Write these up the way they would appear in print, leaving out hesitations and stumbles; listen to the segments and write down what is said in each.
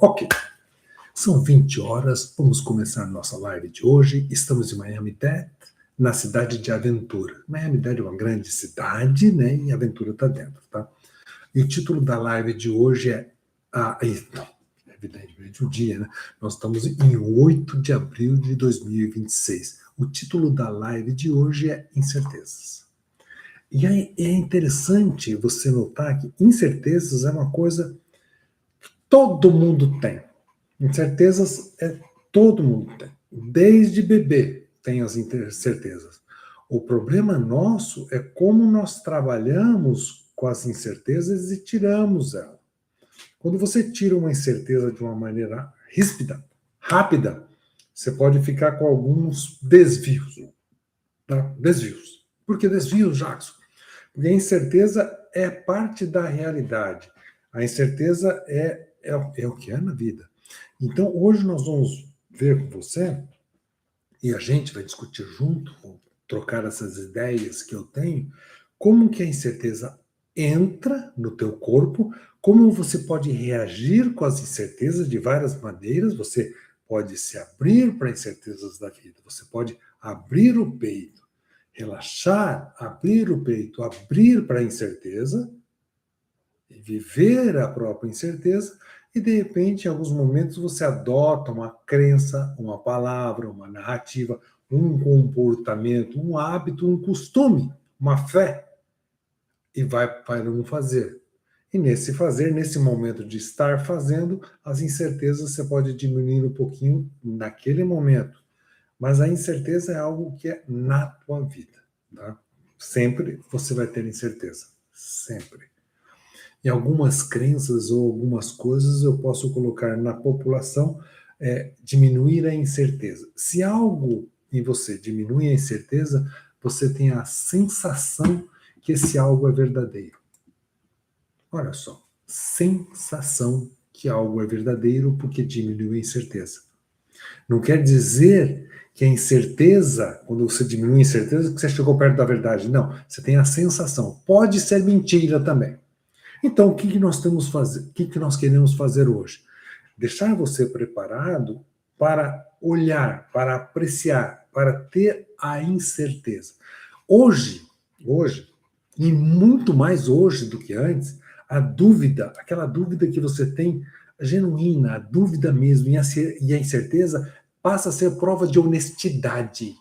Ok, são 20 horas, vamos começar nossa live de hoje. Estamos em Miami-Dade, na cidade de Aventura. Miami-Dade é uma grande cidade, né? E Aventura está dentro, tá? E o título da live de hoje é... evidentemente o dia, né? Nós estamos em 8 de abril de 2026. O título da live de hoje é Incertezas. E é interessante você notar que incertezas é uma coisa que todo mundo tem. Incertezas todo mundo tem. Desde bebê tem as incertezas. O problema nosso é como nós trabalhamos com as incertezas e tiramos elas. Quando você tira uma incerteza de uma maneira ríspida, rápida, você pode ficar com alguns desvios. Tá? Desvios. Por que desvios, Jackson? Porque a incerteza é parte da realidade. A incerteza é o que é na vida. Então, hoje nós vamos ver com você, e a gente vai discutir junto, trocar essas ideias que eu tenho, como que a incerteza entra no teu corpo, como você pode reagir com as incertezas de várias maneiras. Você pode se abrir para incertezas da vida, você pode abrir o peito, relaxar, abrir o peito, abrir para a incerteza, e viver a própria incerteza, e de repente, em alguns momentos, você adota uma crença, uma palavra, uma narrativa, um comportamento, um hábito, um costume, uma fé, e vai para um fazer. E nesse fazer, nesse momento de estar fazendo, as incertezas você pode diminuir um pouquinho naquele momento. Mas a incerteza é algo que é na tua vida. Tá? Sempre você vai ter incerteza. Sempre. E algumas crenças ou algumas coisas eu posso colocar na população, diminuir a incerteza. Se algo em você diminui a incerteza, você tem a sensação que esse algo é verdadeiro. Olha só, sensação que algo é verdadeiro porque diminui a incerteza. Não quer dizer que a incerteza, quando você diminui a incerteza, que você chegou perto da verdade. Não, você tem a sensação. Pode ser mentira também. Então, o que nós temos fazer? O que nós queremos fazer hoje? Deixar você preparado para olhar, para apreciar, para ter a incerteza. Hoje, e muito mais hoje do que antes, a dúvida, aquela dúvida que você tem, genuína, a dúvida mesmo, e a incerteza passa a ser prova de honestidade.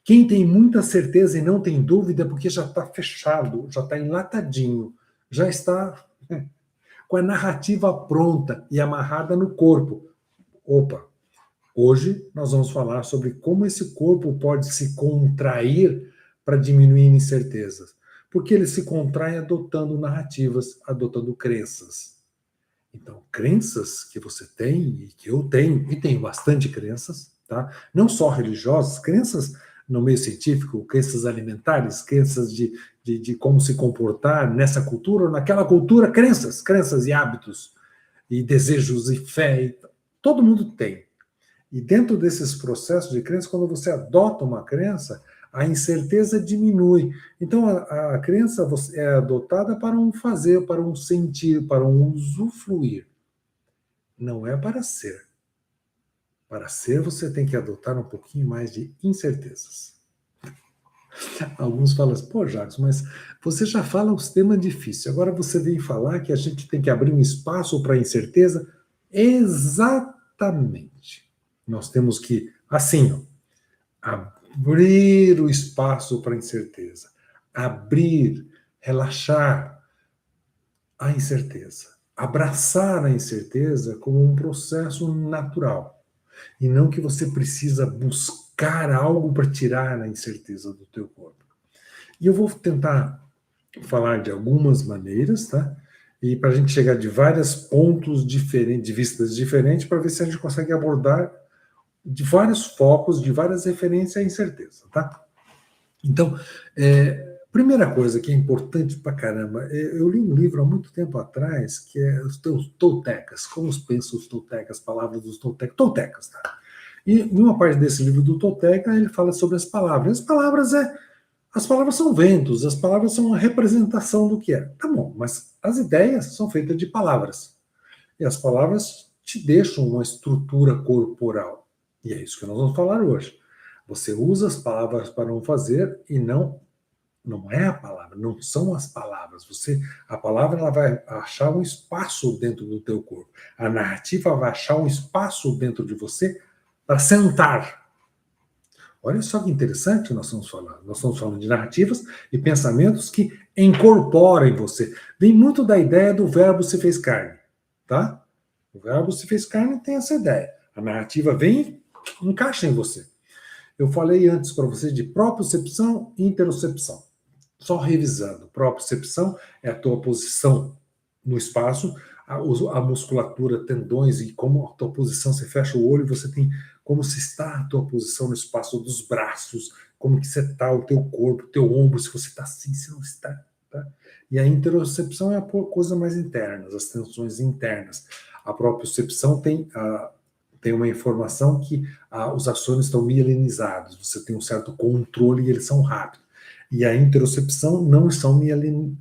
Quem tem muita certeza e não tem dúvida é porque já está fechado, já está enlatadinho, já está com a narrativa pronta e amarrada no corpo. Opa, hoje nós vamos falar sobre como esse corpo pode se contrair para diminuir incertezas. Porque ele se contrai adotando narrativas, adotando crenças. Então, crenças que você tem e que eu tenho, e tenho bastante crenças, tá? Não só religiosas, crenças no meio científico, crenças alimentares, crenças de como se comportar nessa cultura ou naquela cultura, crenças e hábitos, e desejos e fé, todo mundo tem. E dentro desses processos de crença, quando você adota uma crença, a incerteza diminui. Então, a crença é adotada para um fazer, para um sentir, para um usufruir. Não é para ser. Para ser, você tem que adotar um pouquinho mais de incertezas. Alguns falam assim, pô, Jacques, mas você já fala os temas difíceis, agora você vem falar que a gente tem que abrir um espaço para a incerteza? Exatamente. Nós temos que, assim, ó, abrir o espaço para a incerteza, abrir, relaxar a incerteza, abraçar a incerteza como um processo natural, e não que você precisa buscar algo para tirar a incerteza do teu corpo. E eu vou tentar falar de algumas maneiras, tá? E para a gente chegar de vários pontos diferentes, de vistas diferentes, para ver se a gente consegue abordar de vários focos, de várias referências à incerteza, tá? Então, primeira coisa que é importante pra caramba, eu li um livro há muito tempo atrás, que é os toltecas, como pensam os toltecas, palavras dos toltecas, tá? E em uma parte desse livro do Tolteca, ele fala sobre as palavras. As palavras são ventos, as palavras são uma representação do que é. Tá bom, mas as ideias são feitas de palavras. E as palavras te deixam uma estrutura corporal. E é isso que nós vamos falar hoje. Você usa as palavras para um fazer e não é a palavra, não são as palavras. A palavra ela vai achar um espaço dentro do teu corpo. A narrativa vai achar um espaço dentro de você para sentar. Olha só que interessante nós estamos falando. Nós estamos falando de narrativas e pensamentos que incorporam em você. Vem muito da ideia do verbo se fez carne, tá? O verbo se fez carne tem essa ideia. A narrativa vem e encaixa em você. Eu falei antes para você de propriocepção e interocepção. Só revisando, propriocepção é a tua posição no espaço, a musculatura, tendões e como a tua posição, você fecha o olho, você tem como se está a tua posição no espaço dos braços, como que você está, o teu corpo, o teu ombro, se você está assim, se não está. Tá? E a interocepção é a coisa mais interna, as tensões internas. A propriocepção tem uma informação que os axônios estão mielinizados, você tem um certo controle e eles são rápidos. E a interocepção não são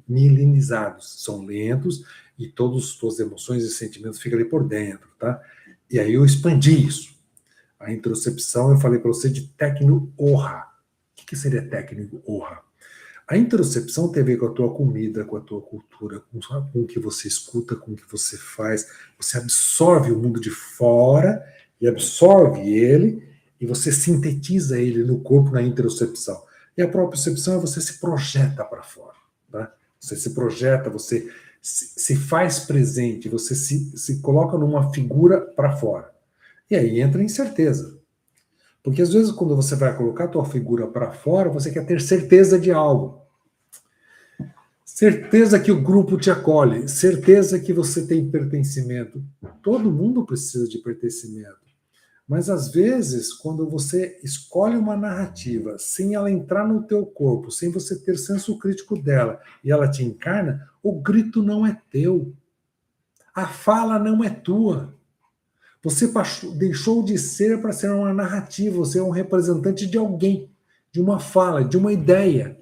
mielinizados, são lentos e todas as suas emoções e sentimentos ficam ali por dentro, tá? E aí eu expandi isso. A interocepção eu falei para você de técnico-orra. O que seria técnico-orra? A interocepção tem a ver com a tua comida, com a tua cultura, com o que você escuta, com o que você faz. Você absorve o mundo de fora e absorve ele e você sintetiza ele no corpo na interocepção. E a propriocepção é você se projeta para fora. Tá? Você se projeta, você se faz presente, você se coloca numa figura para fora. E aí entra a incerteza. Porque às vezes quando você vai colocar a tua figura para fora, você quer ter certeza de algo. Certeza que o grupo te acolhe, certeza que você tem pertencimento. Todo mundo precisa de pertencimento. Mas às vezes, quando você escolhe uma narrativa sem ela entrar no teu corpo, sem você ter senso crítico dela, e ela te encarna, o grito não é teu. A fala não é tua. Você deixou de ser para ser uma narrativa, você é um representante de alguém, de uma fala, de uma ideia.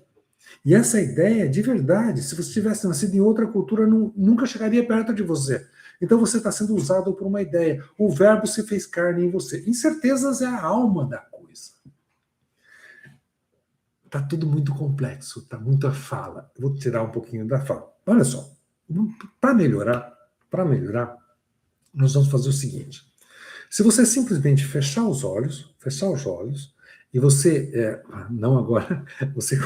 E essa ideia, de verdade, se você tivesse nascido em outra cultura, nunca chegaria perto de você. Então você está sendo usado por uma ideia. O verbo se fez carne em você. Incertezas é a alma da coisa. Está tudo muito complexo, está muita fala. Eu vou tirar um pouquinho da fala. Olha só, para melhorar, nós vamos fazer o seguinte. Se você simplesmente fechar os olhos, e você, não agora, você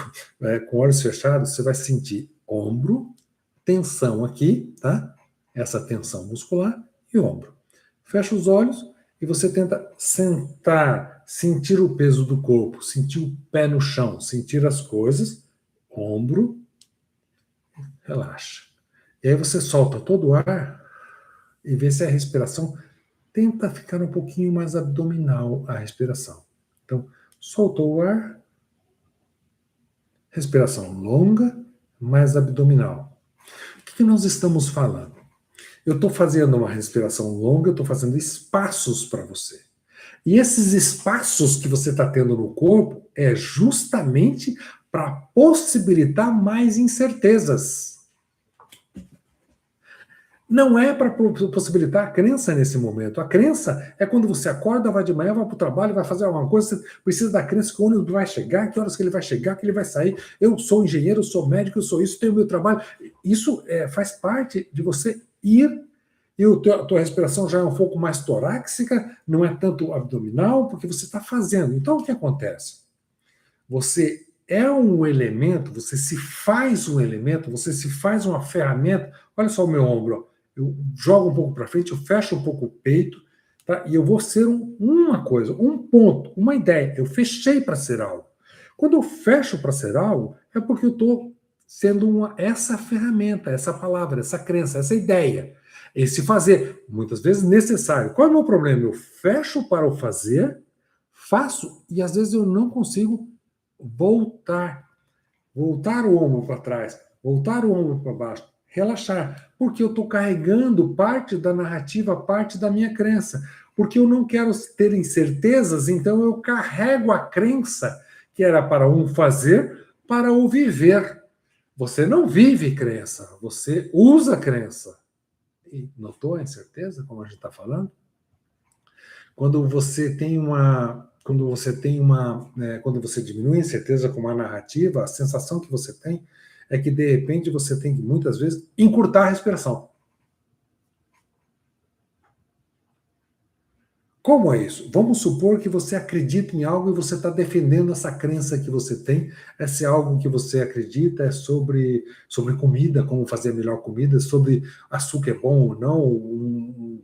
com olhos fechados, você vai sentir ombro, tensão aqui, tá? Essa tensão muscular e ombro. Fecha os olhos e você tenta sentar, sentir o peso do corpo, sentir o pé no chão, sentir as coisas, ombro, relaxa. E aí você solta todo o ar e vê se a respiração tenta ficar um pouquinho mais abdominal a respiração. Então, soltou o ar, respiração longa, mais abdominal. O que nós estamos falando? Eu estou fazendo uma respiração longa, eu estou fazendo espaços para você. E esses espaços que você está tendo no corpo é justamente para possibilitar mais incertezas. Não é para possibilitar a crença nesse momento. A crença é quando você acorda, vai de manhã, vai para o trabalho, vai fazer alguma coisa, você precisa da crença que o ônibus vai chegar, que horas que ele vai chegar, que ele vai sair. Eu sou engenheiro, eu sou médico, eu sou isso, tenho meu trabalho. Isso faz parte de você ir, e a tua respiração já é um pouco mais torácica, não é tanto abdominal, porque você está fazendo. Então, o que acontece? Você é um elemento, você se faz um elemento, você se faz uma ferramenta. Olha só o meu ombro, ó. Eu jogo um pouco para frente, eu fecho um pouco o peito, tá? E eu vou ser uma coisa, um ponto, uma ideia. Eu fechei para ser algo. Quando eu fecho para ser algo, é porque eu estou sendo essa ferramenta, essa palavra, essa crença, essa ideia. Esse fazer, muitas vezes necessário. Qual é o meu problema? Eu fecho para o fazer, faço, e às vezes eu não consigo voltar o ombro para trás, voltar o ombro para baixo, relaxar, porque eu estou carregando parte da narrativa, parte da minha crença, porque eu não quero ter incertezas, então eu carrego a crença que era para um fazer, para o viver. Você não vive crença, você usa crença. E notou a incerteza, como a gente está falando? Quando você tem uma, quando você diminui a incerteza com uma narrativa, a sensação que você tem é que de repente você tem que muitas vezes encurtar a respiração. Como é isso? Vamos supor que você acredita em algo e você está defendendo essa crença que você tem. Esse algo que você acredita é sobre comida, como fazer a melhor comida, sobre açúcar é bom ou não,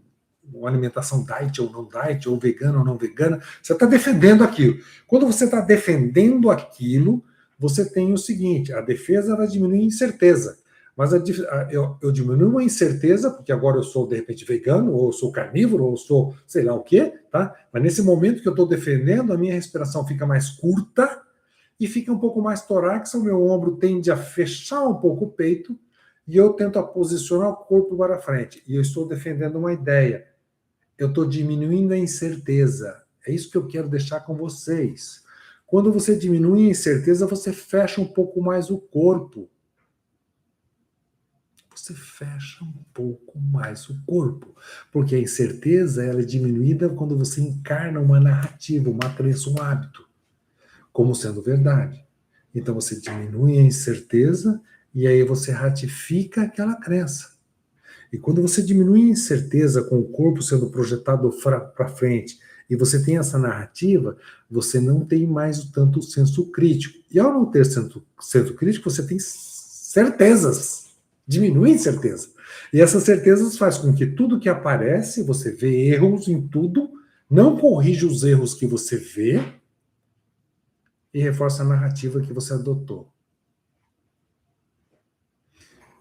uma alimentação diet ou não diet, ou vegana ou não vegana. Você está defendendo aquilo. Quando você está defendendo aquilo, você tem o seguinte: a defesa vai diminuir a incerteza. Mas eu diminuo a incerteza, porque agora eu sou, de repente, vegano, ou eu sou carnívoro, ou eu sou sei lá o quê, tá? Mas nesse momento que eu estou defendendo, a minha respiração fica mais curta e fica um pouco mais torácica, o meu ombro tende a fechar um pouco o peito e eu tento a posicionar o corpo para frente. E eu estou defendendo uma ideia. Eu estou diminuindo a incerteza. É isso que eu quero deixar com vocês. Quando você diminui a incerteza, você fecha um pouco mais o corpo. Você fecha um pouco mais o corpo, porque a incerteza ela é diminuída quando você encarna uma narrativa, uma crença, um hábito, como sendo verdade. Então você diminui a incerteza e aí você ratifica aquela crença. E quando você diminui a incerteza com o corpo sendo projetado para frente e você tem essa narrativa, você não tem mais tanto senso crítico. E ao não ter senso crítico, você tem certezas. Diminui a incerteza. E essas certezas faz com que tudo que aparece, você vê erros em tudo, não corrige os erros que você vê e reforça a narrativa que você adotou.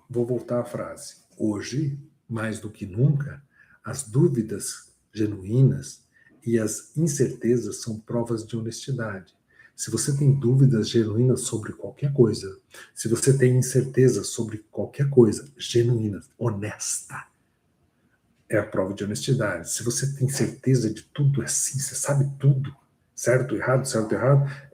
Vou voltar à frase. Hoje, mais do que nunca, as dúvidas genuínas e as incertezas são provas de honestidade. Se você tem dúvidas genuínas sobre qualquer coisa, se você tem incerteza sobre qualquer coisa, genuína, honesta, é a prova de honestidade. Se você tem certeza de tudo assim, você sabe tudo, certo, errado,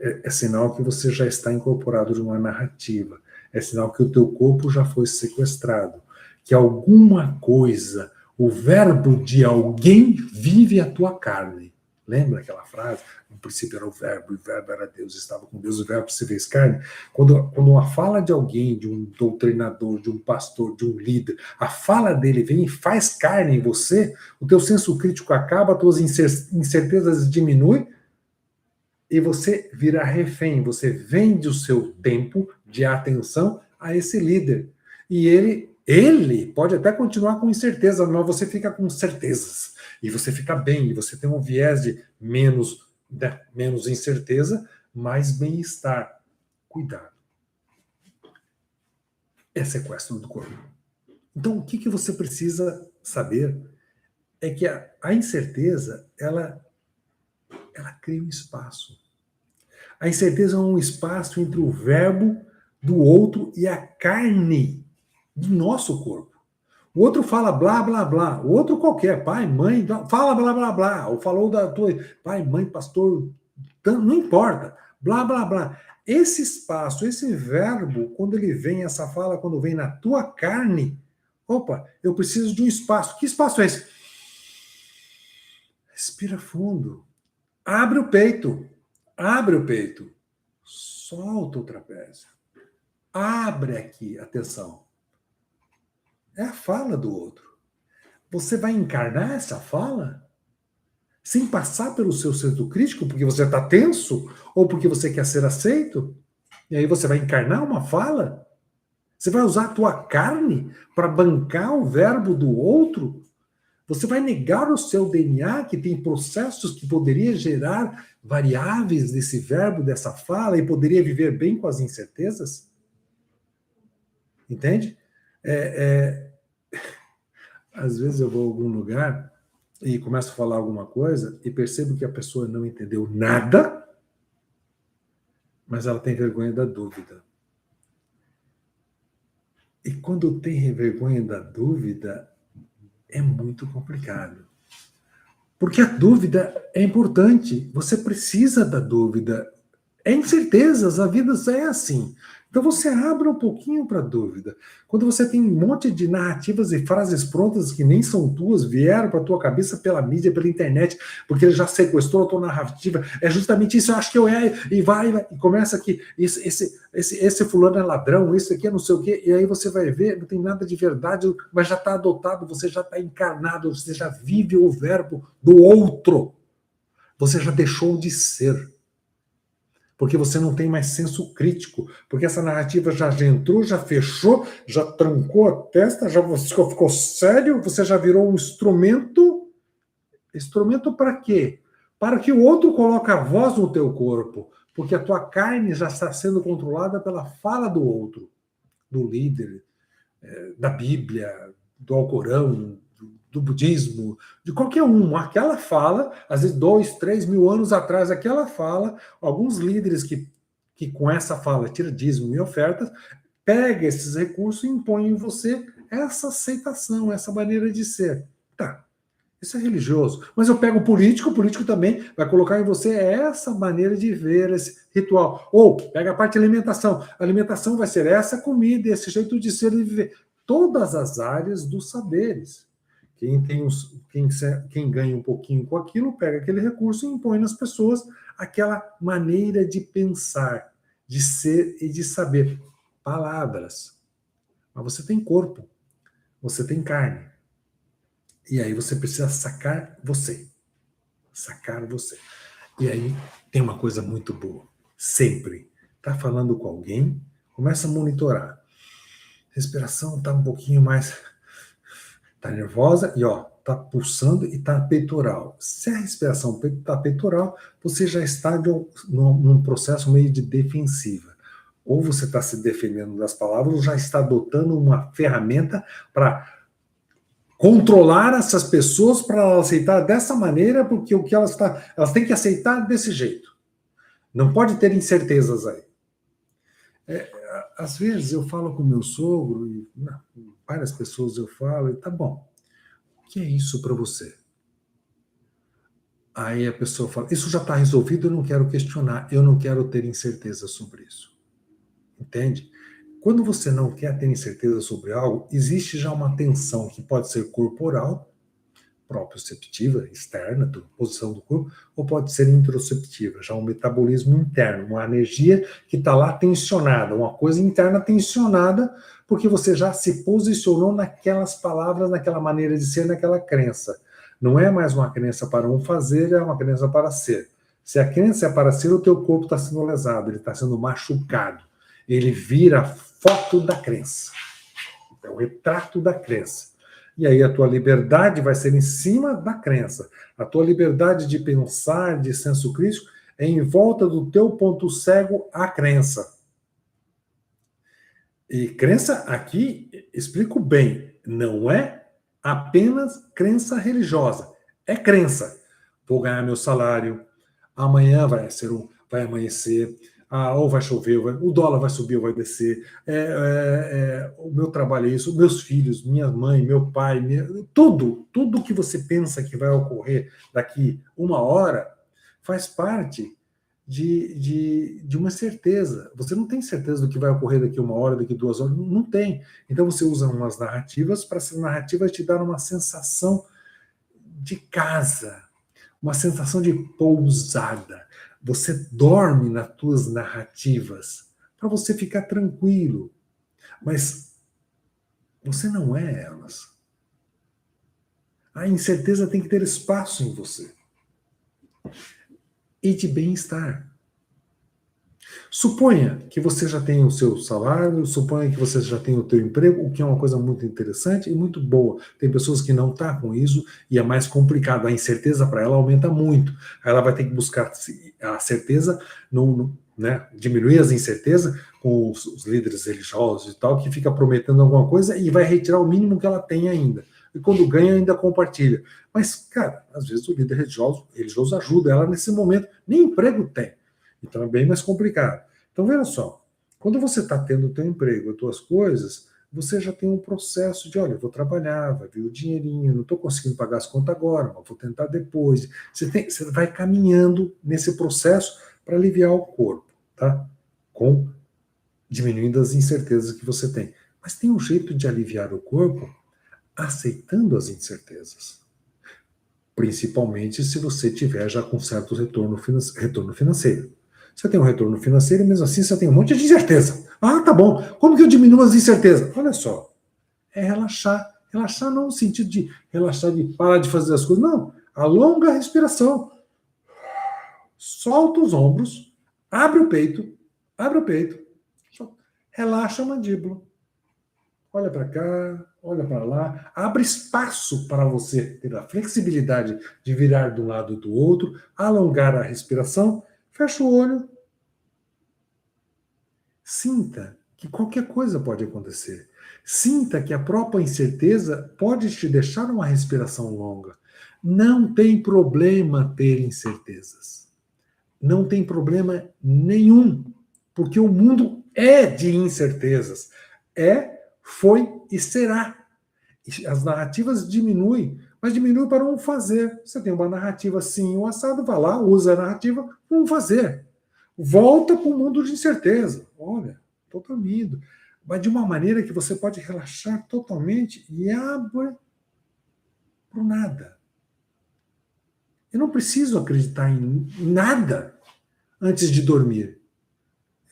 é sinal que você já está incorporado de uma narrativa. É sinal que o teu corpo já foi sequestrado, que alguma coisa, o verbo de alguém vive a tua carne. Lembra aquela frase? No princípio era o verbo, e o verbo era Deus, estava com Deus, o verbo se fez carne. Quando a fala de alguém, de um doutrinador, de um pastor, de um líder, a fala dele vem e faz carne em você, o teu senso crítico acaba, as tuas incertezas diminuem, e você vira refém, você vende o seu tempo de atenção a esse líder. E ele pode até continuar com incerteza, mas você fica com certezas. E você fica bem, e você tem um viés de menos incerteza, mais bem-estar. Cuidado. É sequestro do corpo. Então, o que você precisa saber é que a incerteza, ela cria um espaço. A incerteza é um espaço entre o verbo do outro e a carne do nosso corpo. O outro fala blá, blá, blá. O outro qualquer, pai, mãe, fala blá, blá, blá. Ou falou da tua pai, mãe, pastor, não importa. Blá, blá, blá. Esse espaço, esse verbo, quando ele vem, essa fala, quando vem na tua carne, opa, eu preciso de um espaço. Que espaço é esse? Respira fundo. Abre o peito. Abre o peito. Solta o trapézio. Abre aqui, atenção. É a fala do outro. Você vai encarnar essa fala sem passar pelo seu centro crítico, porque você está tenso ou porque você quer ser aceito? E aí você vai encarnar uma fala? Você vai usar a tua carne para bancar o verbo do outro? Você vai negar o seu DNA, que tem processos que poderia gerar variáveis desse verbo, dessa fala, e poderia viver bem com as incertezas? Entende? Às vezes eu vou a algum lugar e começo a falar alguma coisa e percebo que a pessoa não entendeu nada, mas ela tem vergonha da dúvida. E quando tem vergonha da dúvida, é muito complicado. Porque a dúvida é importante, você precisa da dúvida. É incertezas, a vida é assim. Então você abre um pouquinho para a dúvida. Quando você tem um monte de narrativas e frases prontas que nem são tuas, vieram para a tua cabeça pela mídia, pela internet, porque ele já sequestrou a tua narrativa, é justamente isso, eu acho que eu é, e vai, e começa aqui, esse fulano é ladrão, isso aqui é não sei o quê, e aí você vai ver, não tem nada de verdade, mas já está adotado, você já está encarnado, você já vive o verbo do outro, você já deixou de ser. Porque você não tem mais senso crítico, porque essa narrativa já entrou, já fechou, já trancou a testa, já ficou sério, você já virou um instrumento. Instrumento para quê? Para que o outro coloque a voz no teu corpo, porque a tua carne já está sendo controlada pela fala do outro, do líder, da Bíblia, do Alcorão, do budismo, de qualquer um. Aquela fala, às vezes 2, 3 mil anos atrás, aquela fala, alguns líderes que com essa fala tira dízimo e ofertas, pega esses recursos e impõe em você essa aceitação, essa maneira de ser. Tá, isso é religioso. Mas eu pego o político também vai colocar em você essa maneira de ver esse ritual. Ou pega a parte de alimentação. A alimentação vai ser essa comida, esse jeito de ser e viver. Todas as áreas dos saberes. Quem ganha um pouquinho com aquilo, pega aquele recurso e impõe nas pessoas aquela maneira de pensar, de ser e de saber. Palavras. Mas você tem corpo, você tem carne. E aí você precisa sacar você. Sacar você. E aí tem uma coisa muito boa. Sempre. Tá falando com alguém, começa a monitorar. Respiração tá um pouquinho mais... Tá nervosa e ó, tá pulsando e tá peitoral. Se a respiração tá peitoral, você já está num processo meio de defensiva. Ou você está se defendendo das palavras, ou já está adotando uma ferramenta para controlar essas pessoas para elas aceitar dessa maneira, porque o que elas têm que aceitar desse jeito. Não pode ter incertezas aí. Às vezes eu falo com meu sogro, e várias pessoas eu falo, e tá bom, o que é isso para você? Aí a pessoa fala, isso já está resolvido, eu não quero questionar, eu não quero ter incerteza sobre isso. Entende? Quando você não quer ter incerteza sobre algo, existe já uma tensão que pode ser corporal, proprioceptiva, externa, da posição do corpo, ou pode ser introspectiva, já um metabolismo interno, uma energia que está lá tensionada, uma coisa interna tensionada, porque você já se posicionou naquelas palavras, naquela maneira de ser, naquela crença. Não é mais uma crença para um fazer, é uma crença para ser. Se a crença é para ser, o teu corpo está sendo lesado, ele está sendo machucado. Ele vira foto da crença. É o retrato da crença. E aí a tua liberdade vai ser em cima da crença. A tua liberdade de pensar, de senso crítico, é em volta do teu ponto cego, a crença. E crença aqui, explico bem, não é apenas crença religiosa. É crença. Vou ganhar meu salário, amanhã vai amanhecer, ou vai chover, o dólar vai subir ou vai descer, o meu trabalho é isso, meus filhos, minha mãe, meu pai, tudo que você pensa que vai ocorrer daqui uma hora faz parte de uma certeza. Você não tem certeza do que vai ocorrer daqui uma hora, daqui 2 horas, não tem. Então você usa umas narrativas para essas narrativas te dar uma sensação de casa, uma sensação de pousada. Você dorme nas tuas narrativas para você ficar tranquilo. Mas você não é elas. A incerteza tem que ter espaço em você. E de bem-estar. Suponha que você já tem o seu salário, suponha que você já tem o teu emprego, o que é uma coisa muito interessante e muito boa. Tem pessoas que não estão com isso e é mais complicado. A incerteza para ela aumenta muito. Ela vai ter que buscar a certeza, né, diminuir as incertezas com os líderes religiosos e tal, que fica prometendo alguma coisa e vai retirar o mínimo que ela tem ainda. E quando ganha, ainda compartilha. Mas, cara, às vezes o líder religioso ajuda ela nesse momento. Nem emprego tem. Então é bem mais complicado. Então, veja só, quando você está tendo o teu emprego, as tuas coisas, você já tem um processo de, olha, eu vou trabalhar, vai vir o dinheirinho, não estou conseguindo pagar as contas agora, mas vou tentar depois. Você vai caminhando nesse processo para aliviar o corpo, tá? Com diminuindo as incertezas que você tem. Mas tem um jeito de aliviar o corpo aceitando as incertezas. Principalmente se você tiver já com certo retorno financeiro. Você tem um retorno financeiro e mesmo assim você tem um monte de incerteza. Ah, tá bom. Como que eu diminuo as incertezas? Olha só, é relaxar. Relaxar não no sentido de relaxar de parar de fazer as coisas. Não. Alonga a respiração. Solta os ombros. Abre o peito. Abre o peito. Relaxa a mandíbula. Olha para cá, olha para lá, abre espaço para você ter a flexibilidade de virar de um lado e do outro, alongar a respiração, fecha o olho. Sinta que qualquer coisa pode acontecer. Sinta que a própria incerteza pode te deixar uma respiração longa. Não tem problema ter incertezas. Não tem problema nenhum, porque o mundo é de incertezas. Foi e será. As narrativas diminuem, mas diminuem para um fazer. Você tem uma narrativa assim, um assado, vai lá, usa a narrativa, um fazer. Volta para o mundo de incerteza. Olha, estou dormindo. Mas de uma maneira que você pode relaxar totalmente e abre para o nada. Eu não preciso acreditar em nada antes de dormir.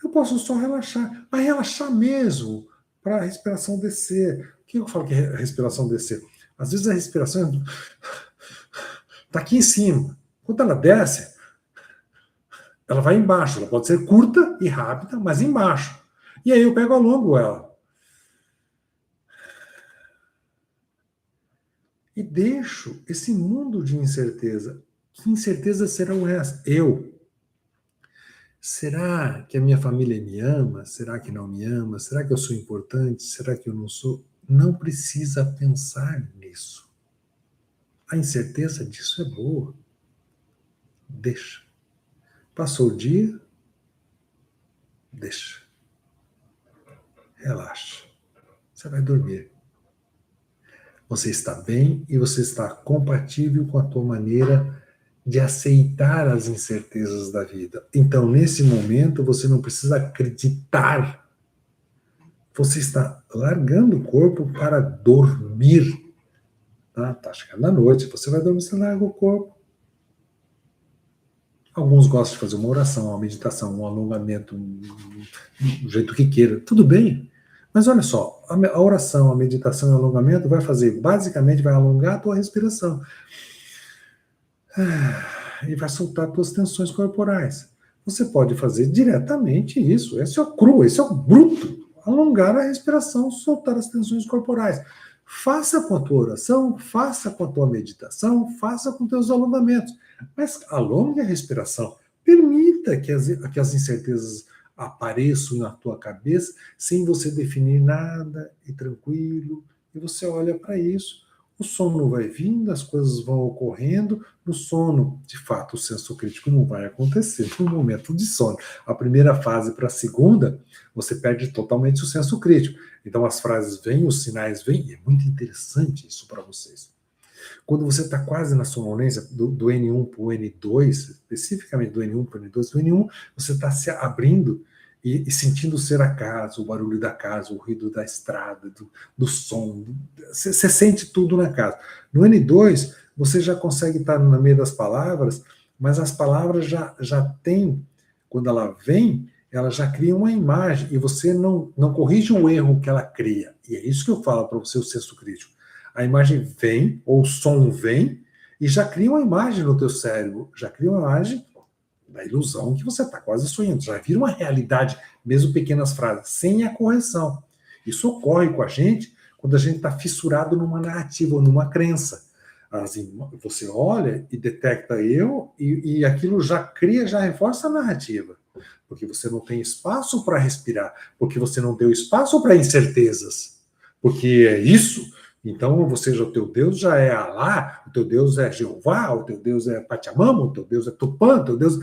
Eu posso só relaxar, mas relaxar mesmo, para a respiração descer. O que eu falo que é a respiração descer? Às vezes a respiração está aqui em cima. Quando ela desce, ela vai embaixo. Ela pode ser curta e rápida, mas embaixo. E aí eu pego ao longo ela. E deixo esse mundo de incerteza. Que incertezas serão essas? Será que a minha família me ama? Será que não me ama? Será que eu sou importante? Será que eu não sou? Não precisa pensar nisso. A incerteza disso é boa. Deixa. Passou o dia, deixa. Relaxa. Você vai dormir. Você está bem e você está compatível com a tua maneira de aceitar as incertezas da vida. Então, nesse momento, você não precisa acreditar. Você está largando o corpo para dormir. Tá chegando a noite, você vai dormir, você larga o corpo. Alguns gostam de fazer uma oração, uma meditação, um alongamento, do jeito que queira. Tudo bem. Mas olha só, a oração, a meditação e o alongamento basicamente vai alongar a tua respiração. E vai soltar tuas tensões corporais. Você pode fazer diretamente isso. Esse é o cru, esse é o bruto. Alongar a respiração, soltar as tensões corporais. Faça com a tua oração, faça com a tua meditação, faça com teus alongamentos. Mas alongue a respiração. Permita que as incertezas apareçam na tua cabeça sem você definir nada, e tranquilo. E você olha para isso. O sono vai vindo, as coisas vão ocorrendo. No sono, de fato, o senso crítico não vai acontecer no momento de sono. A primeira fase para a segunda, você perde totalmente o senso crítico. Então as frases vêm, os sinais vêm, e é muito interessante isso para vocês. Quando você está quase na sonolência, do N1 para o N2, especificamente do N1 para o N2, do N1, você está se abrindo e sentindo ser a casa, o barulho da casa, o ruído da estrada, do som. Você sente tudo na casa. No N2, você já consegue estar no meio das palavras, mas as palavras já têm, quando ela vem, ela já cria uma imagem e você não corrige o erro que ela cria. E é isso que eu falo para você, o senso crítico. A imagem vem, ou o som vem, e já cria uma imagem no teu cérebro, já cria uma imagem da ilusão que você está quase sonhando, já vira uma realidade, mesmo pequenas frases, sem a correção. Isso ocorre com a gente quando a gente está fissurado numa narrativa ou numa crença. Assim, você olha e detecta eu, e aquilo já cria, já reforça a narrativa. Porque você não tem espaço para respirar, porque você não deu espaço para incertezas. Porque é isso. Então, ou seja, o teu Deus já é Alá, o teu Deus é Jeová, o teu Deus é Pachamama, o teu Deus é Tupã, o teu Deus...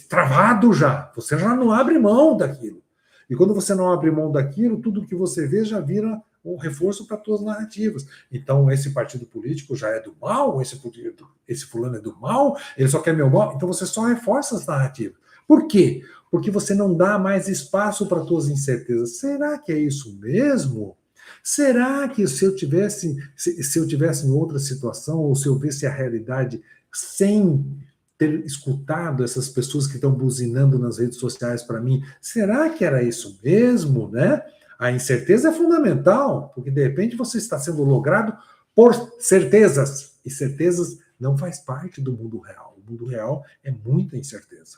travado já. Você já não abre mão daquilo. E quando você não abre mão daquilo, tudo que você vê já vira um reforço para as tuas narrativas. Então, esse partido político já é do mal, esse fulano é do mal, ele só quer meu mal. Então, você só reforça as narrativas. Por quê? Porque você não dá mais espaço para as tuas incertezas. Será que é isso mesmo? Será que se eu tivesse em outra situação, ou se eu visse a realidade sem ter escutado essas pessoas que estão buzinando nas redes sociais para mim, será que era isso mesmo, né? A incerteza é fundamental, porque de repente você está sendo logrado por certezas, e certezas não faz parte do mundo real. O mundo real é muita incerteza.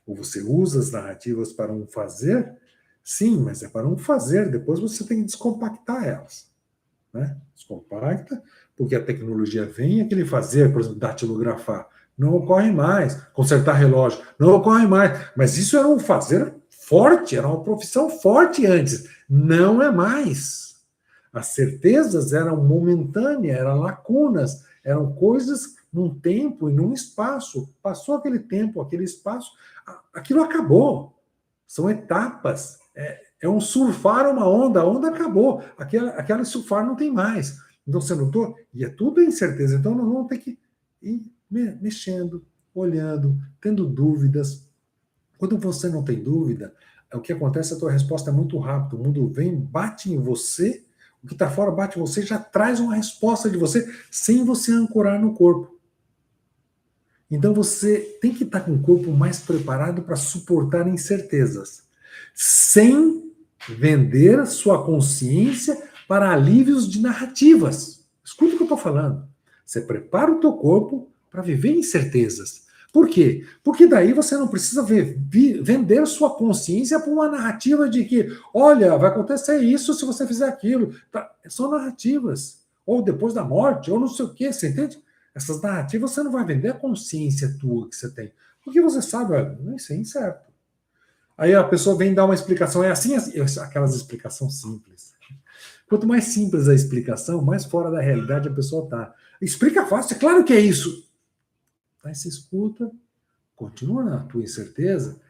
Ou você usa as narrativas para um fazer, sim, mas é para um fazer, depois você tem que descompactar elas. Né? Descompacta, porque a tecnologia vem, aquele fazer, por exemplo, datilografar, não ocorre mais, consertar relógio, não ocorre mais, mas isso era um fazer forte, era uma profissão forte antes, não é mais. As certezas eram momentâneas, eram lacunas, eram coisas num tempo e num espaço. Passou aquele tempo, aquele espaço, aquilo acabou. São etapas. É um surfar uma onda, a onda acabou. Aquela surfar não tem mais. Então você notou? E é tudo incerteza. Então nós vamos ter que ir mexendo, olhando, tendo dúvidas. Quando você não tem dúvida, o que acontece, a tua resposta é muito rápida. O mundo vem, bate em você, o que está fora bate em você, já traz uma resposta de você, sem você ancorar no corpo. Então você tem que estar com o corpo mais preparado para suportar incertezas, sem vender sua consciência para alívios de narrativas. Escuta o que eu estou falando. Você prepara o teu corpo para viver incertezas. Por quê? Porque daí você não precisa vender sua consciência para uma narrativa de que, olha, vai acontecer isso se você fizer aquilo. Tá? São narrativas. Ou depois da morte, ou não sei o quê, você entende? Essas narrativas você não vai vender a consciência tua que você tem. Porque você sabe, olha, isso é incerto. Aí a pessoa vem dar uma explicação, é assim, aquelas explicações simples. Quanto mais simples a explicação, mais fora da realidade a pessoa está. Explica fácil, é claro que é isso. Aí você escuta, continua na tua incerteza,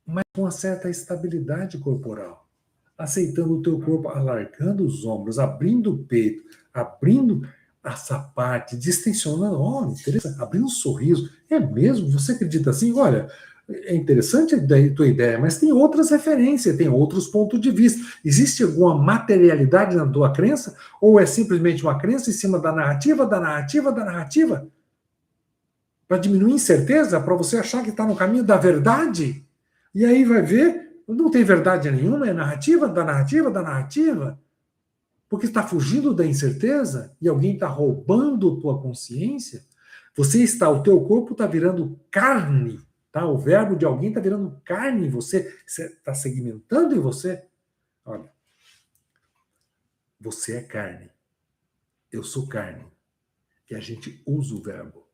mas com uma certa estabilidade corporal. Aceitando o teu corpo, alargando os ombros, abrindo o peito, abrindo essa parte, distensionando, olha, interessante, abrindo um sorriso. É mesmo? Você acredita assim? Olha, é interessante a tua ideia, mas tem outras referências, tem outros pontos de vista. Existe alguma materialidade na tua crença? Ou é simplesmente uma crença em cima da narrativa, da narrativa, da narrativa? Para diminuir a incerteza, para você achar que está no caminho da verdade? E aí vai ver, não tem verdade nenhuma, é narrativa, da narrativa, da narrativa. Porque está fugindo da incerteza e alguém está roubando tua consciência. O teu corpo está virando carne, tá? O verbo de alguém está virando carne em você, está segmentando em você. Olha, você é carne, eu sou carne, e a gente usa o verbo.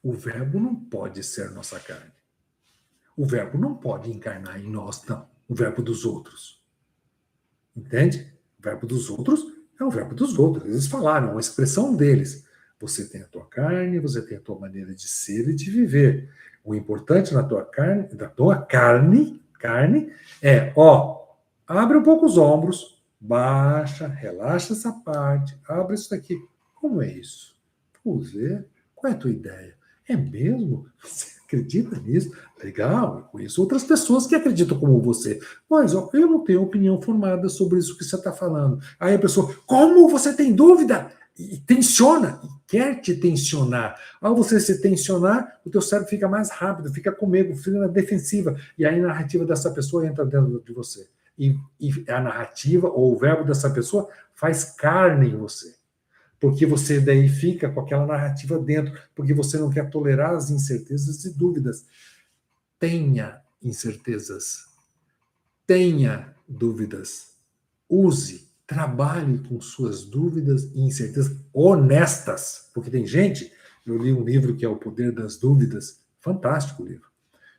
O verbo não pode ser nossa carne. O verbo não pode encarnar em nós, não. O verbo dos outros. Entende? O verbo dos outros é o verbo dos outros. Eles falaram, é uma expressão deles. Você tem a tua carne, você tem a tua maneira de ser e de viver. O importante na tua carne, da tua carne é, abre um pouco os ombros, baixa, relaxa essa parte, abre isso daqui. Como é isso? Vamos ver. Qual é a tua ideia? É mesmo? Você acredita nisso? Legal, eu conheço outras pessoas que acreditam como você. Mas eu não tenho opinião formada sobre isso que você está falando. Aí a pessoa, como você tem dúvida? E tensiona, e quer te tensionar. Ao você se tensionar, o teu cérebro fica mais rápido, fica com medo, fica na defensiva. E aí a narrativa dessa pessoa entra dentro de você. E a narrativa, ou o verbo dessa pessoa, faz carne em você. Porque você daí fica com aquela narrativa dentro, porque você não quer tolerar as incertezas e dúvidas. Tenha incertezas, tenha dúvidas, use, trabalhe com suas dúvidas e incertezas honestas, porque tem gente, eu li um livro que é O Poder das Dúvidas, fantástico livro.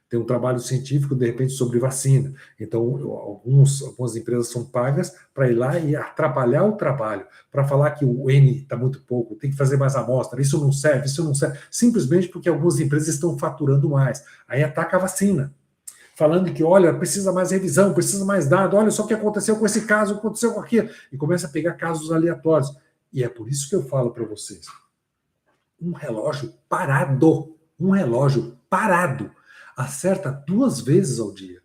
Tem um trabalho científico, de repente, sobre vacina. Então, algumas empresas são pagas para ir lá e atrapalhar o trabalho, para falar que o N está muito pouco, tem que fazer mais amostra, isso não serve, simplesmente porque algumas empresas estão faturando mais. Aí ataca a vacina, falando que, olha, precisa mais revisão, precisa mais dado, olha só o que aconteceu com esse caso, aconteceu com aquilo, e começa a pegar casos aleatórios. E é por isso que eu falo para vocês, um relógio parado, acerta 2 vezes ao dia.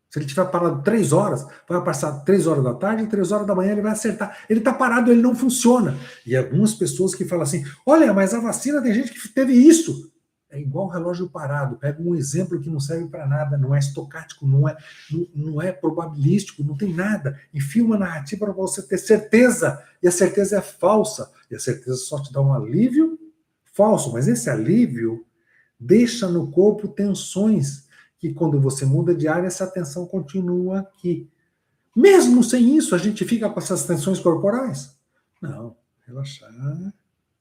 Se ele tiver parado 3 horas, vai passar 3 horas da tarde e 3 horas da manhã ele vai acertar. Ele está parado, ele não funciona. E algumas pessoas que falam assim, olha, mas a vacina tem gente que teve isso. É igual relógio parado. Pega um exemplo que não serve para nada, não é estocástico, não é probabilístico, não tem nada. Enfia uma narrativa para você ter certeza, e a certeza é falsa. E a certeza só te dá um alívio falso, mas esse alívio deixa no corpo tensões que quando você muda de área, essa tensão continua aqui. Mesmo sem isso, a gente fica com essas tensões corporais? Não. Relaxar,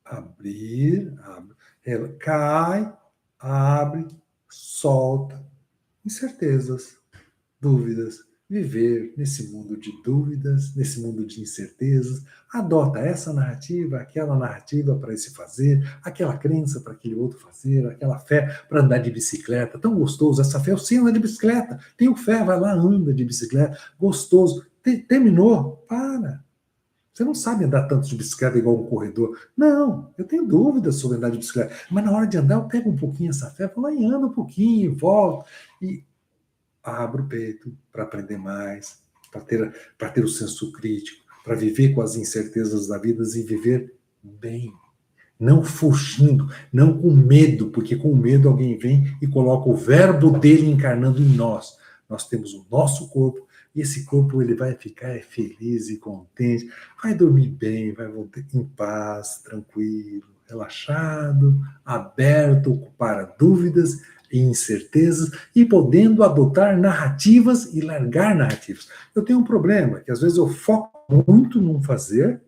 abrir, abre, cai, abre, solta. Incertezas, dúvidas, viver nesse mundo de dúvidas, nesse mundo de incertezas, adota essa narrativa, aquela narrativa para esse fazer, aquela crença para aquele outro fazer, aquela fé para andar de bicicleta, tão gostoso, essa fé, eu sei andar de bicicleta, tenho fé, vai lá, anda de bicicleta, gostoso, terminou, para. Você não sabe andar tanto de bicicleta igual um corredor. Não, eu tenho dúvidas sobre andar de bicicleta, mas na hora de andar eu pego um pouquinho essa fé, vou lá e ando um pouquinho, volto, e abro o peito para aprender mais, para ter o senso crítico, para viver com as incertezas da vida e viver bem. Não fugindo, não com medo, porque com medo alguém vem e coloca o verbo dele encarnando em nós. Nós temos o nosso corpo, e esse corpo ele vai ficar feliz e contente, vai dormir bem, vai voltar em paz, tranquilo, relaxado, aberto para dúvidas e incertezas e podendo adotar narrativas e largar narrativas. Eu tenho um problema, que às vezes eu foco muito num fazer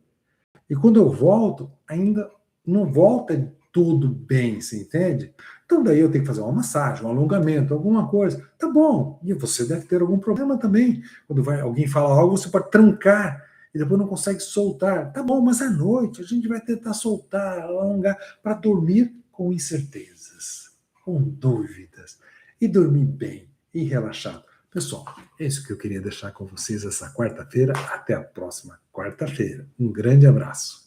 e quando eu volto, ainda não volta tudo bem, você entende? Então daí eu tenho que fazer uma massagem, um alongamento, alguma coisa. Tá bom, e você deve ter algum problema também. Quando alguém fala algo, você pode trancar e depois não consegue soltar. Tá bom, mas à noite a gente vai tentar soltar, alongar, para dormir com incertezas, com dúvidas, e dormir bem e relaxado. Pessoal, é isso que eu queria deixar com vocês essa quarta-feira. Até a próxima quarta-feira. Um grande abraço.